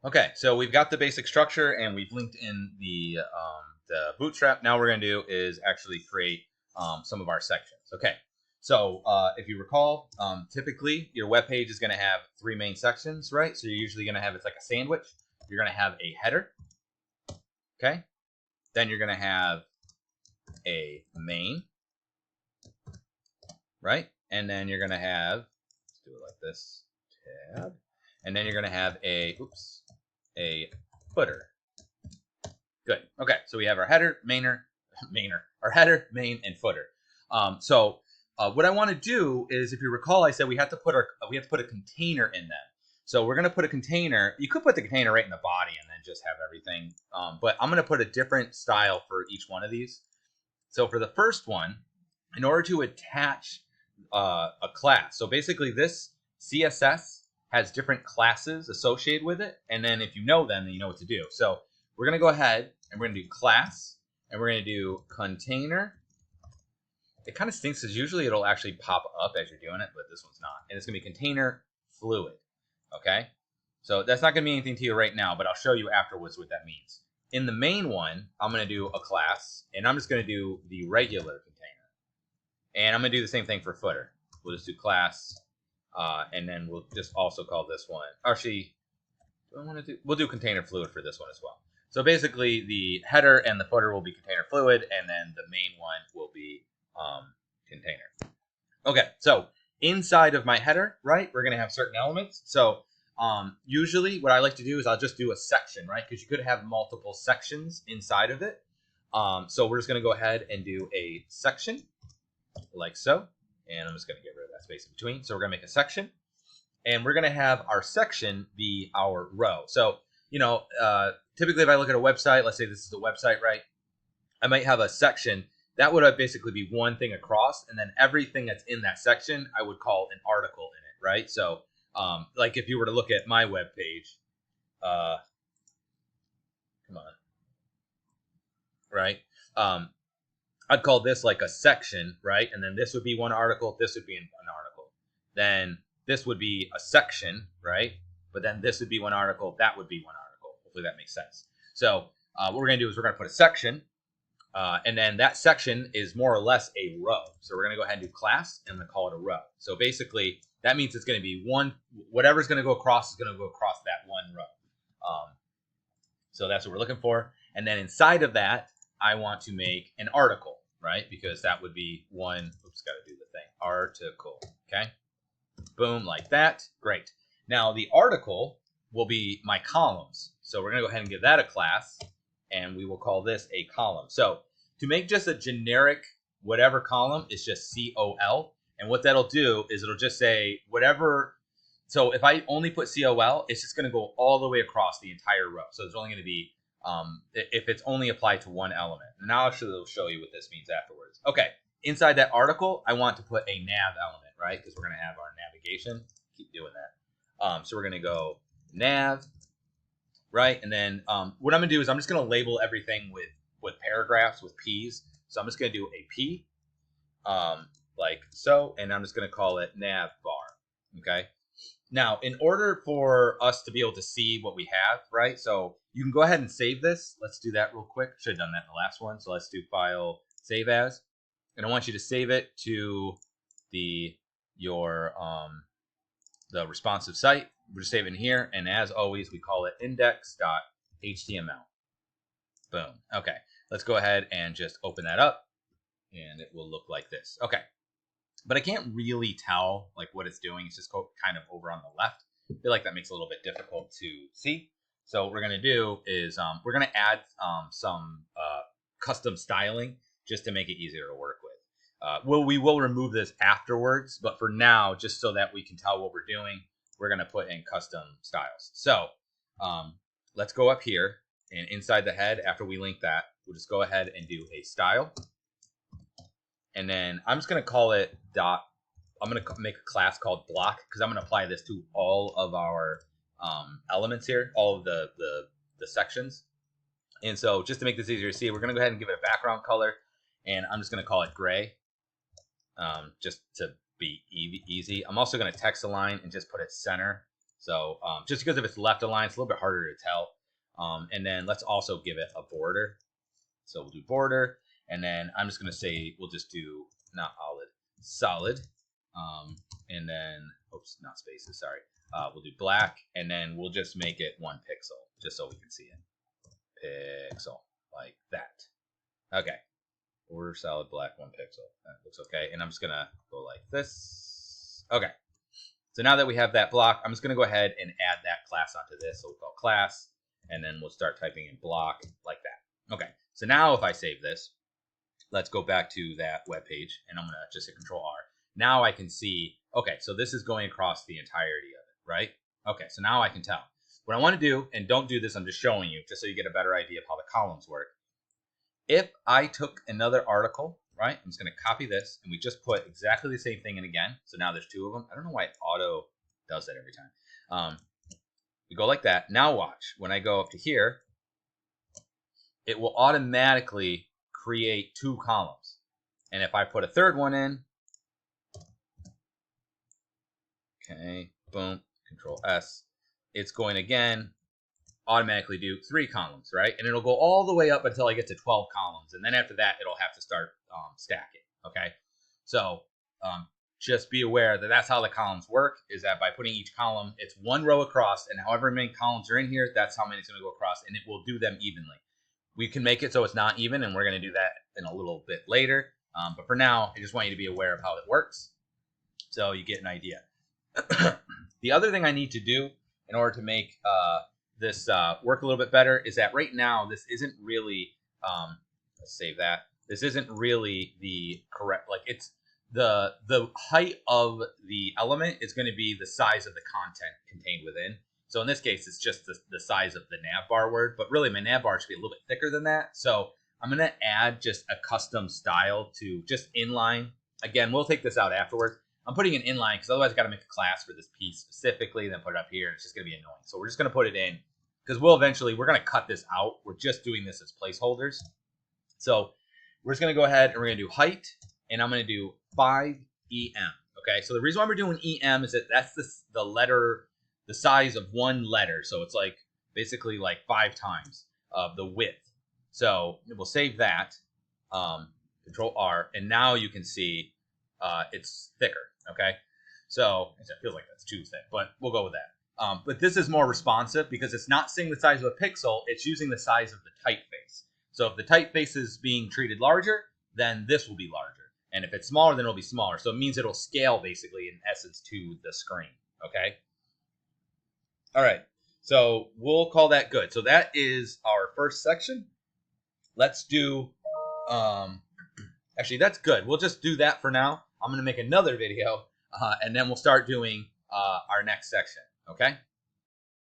Okay, so we've got the basic structure and we've linked in the bootstrap. Now what we're going to do is actually create some of our sections. Okay, so if you recall, typically your web page is going to have three main sections, right? So you're usually going to have, it's like a sandwich. You're going to have a header, okay? Then you're going to have a main, right? And then you're going to have, let's do it like this, tab. And then you're going to have a footer. Good. Okay, so we have our header, our header, main, and footer. What I want to do is, if you recall, I said we have to put a container in them. So we're going to put a container. You could put the container right in the body and then just have everything. But I'm going to put a different style for each one of these. So for the first one, in order to attach a class, so basically this CSS has different classes associated with it, and then if you know them, then you know what to do. So we're going to go ahead and we're going to do class, and we're going to do container. It kind of stinks because usually it'll actually pop up as you're doing it, but this one's not. And it's going to be container fluid. Okay? So that's not going to mean anything to you right now, but I'll show you afterwards what that means. In the main one, I'm going to do a class, and I'm just going to do the regular container. And I'm going to do the same thing for footer. We'll just do class, and then we'll just also call this one. Actually, we'll do container fluid for this one as well. So basically, the header and the footer will be container fluid, and then the main one will be container. Okay, so inside of my header, right, we're going to have certain elements. So usually what I like to do is I'll just do a section, right, because you could have multiple sections inside of it. So we're just going to go ahead and do a section like so. And I'm just going to get rid of that space in between. So we're going to make a section. And we're going to have our section be our row. So, typically if I look at a website, let's say this is a website, right? I might have a section. That would basically be one thing across. And then everything that's in that section, I would call an article in it, right? So, like if you were to look at my web page, come on, right? I'd call this like a section, right? And then this would be one article. This would be an article. Then this would be a section, right? But then this would be one article. That would be one article. Hopefully that makes sense. So what we're going to do is we're going to put a section. And then that section is more or less a row. So we're going to go ahead and do class and then call it a row. So basically that means it's going to be whatever's going to go across is going to go across that one row. So that's what we're looking for. And then inside of that, I want to make an article, right? Because that would be one, oops, got to do the thing, article, okay? Boom, like that, great. Now the article will be my columns. So we're gonna go ahead and give that a class, and we will call this a column. So to make just a generic whatever column, it's just COL, and what that'll do is it'll just say whatever. So if I only put COL, it's just gonna go all the way across the entire row. So there's only gonna be if it's only applied to one element. And I'll actually show you what this means afterwards. Okay, inside that article, I want to put a nav element, right? Because we're going to have our navigation. Keep doing that. So we're going to go nav, right? And then what I'm going to do is I'm just going to label everything with paragraphs, with P's. So I'm just going to do a P, like so, and I'm just going to call it nav bar, okay? Now, in order for us to be able to see what we have, right? So you can go ahead and save this. Let's do that real quick. Should have done that in the last one. So let's do file, save as. And I want you to save it to the responsive site. We'll just save it in here. And as always, we call it index.html. Boom. Okay. Let's go ahead and just open that up. And it will look like this. Okay. But I can't really tell like what it's doing. It's just kind of over on the left. I feel like that makes it a little bit difficult to see. So what we're going to do is we're going to add some custom styling just to make it easier to work with. We will remove this afterwards, but for now, just so that we can tell what we're doing, we're going to put in custom styles. So let's go up here, and inside the head, after we link that, we'll just go ahead and do a style. And then I'm just going to call it dot. I'm going to make a class called block because I'm going to apply this to all of our elements here, all of the sections. And so just to make this easier to see, we're going to go ahead and give it a background color. And I'm just going to call it gray just to be easy. I'm also going to text align and just put it center So just because if it's left aligned, it's a little bit harder to tell. And then let's also give it a border. So we'll do border, and then I'm just going to say we'll just do not solid. And then, oops, not spaces, sorry. We'll do black, and then we'll just make it 1 pixel, just so we can see it. Pixel, like that. Okay. Border solid black 1 pixel. That looks okay. And I'm just going to go like this. Okay. So now that we have that block, I'm just going to go ahead and add that class onto this. So we'll call class, and then we'll start typing in block like that. Okay. So now if I save this, let's go back to that web page, and I'm going to just hit Control R. Now I can see, okay, so this is going across the entirety of it, right? Okay, so now I can tell. What I want to do, and don't do this, I'm just showing you, just so you get a better idea of how the columns work. If I took another article, right, I'm just going to copy this, and we just put exactly the same thing in again. So now there's 2 of them. I don't know why auto does that every time. We go like that. Now watch. When I go up to here, it will automatically create 2 columns. And if I put a third one in, okay, boom, Control S, it's going again automatically do 3 columns, right? And it'll go all the way up until I get to 12 columns. And then after that, it'll have to start stacking, okay? So just be aware that that's how the columns work, is that by putting each column, it's 1 row across, and however many columns are in here, that's how many it's going to go across, and it will do them evenly. We can make it so it's not even, and we're going to do that in a little bit later. But for now, I just want you to be aware of how it works so you get an idea. The other thing I need to do in order to make this work a little bit better is that right now this isn't really, let's save that. This isn't really the correct, like it's the height of the element is going to be the size of the content contained within. So in this case, it's just the size of the navbar word, but really my navbar should be a little bit thicker than that. So I'm going to add just a custom style to just inline. Again, we'll take this out afterwards. I'm putting an inline because otherwise I got to make a class for this piece specifically, then put it up here, and it's just going to be annoying. So we're just going to put it in because we're going to cut this out. We're just doing this as placeholders. So we're just going to go ahead and we're going to do height, and I'm going to do 5 EM. Okay, so the reason why we're doing EM is that that's the letter, the size of 1 letter. So it's like basically like 5 times of the width. So we'll save that, Control R, and now you can see it's thicker. Okay, so it feels like that's too thick, but we'll go with that. But this is more responsive because it's not saying the size of a pixel, it's using the size of the typeface. So if the typeface is being treated larger, then this will be larger. And if it's smaller, then it'll be smaller. So it means it'll scale basically in essence to the screen. Okay. All right. So we'll call that good. So that is our first section. Let's do, actually that's good. We'll just do that for now. I'm going to make another video and then we'll start doing our next section. Okay.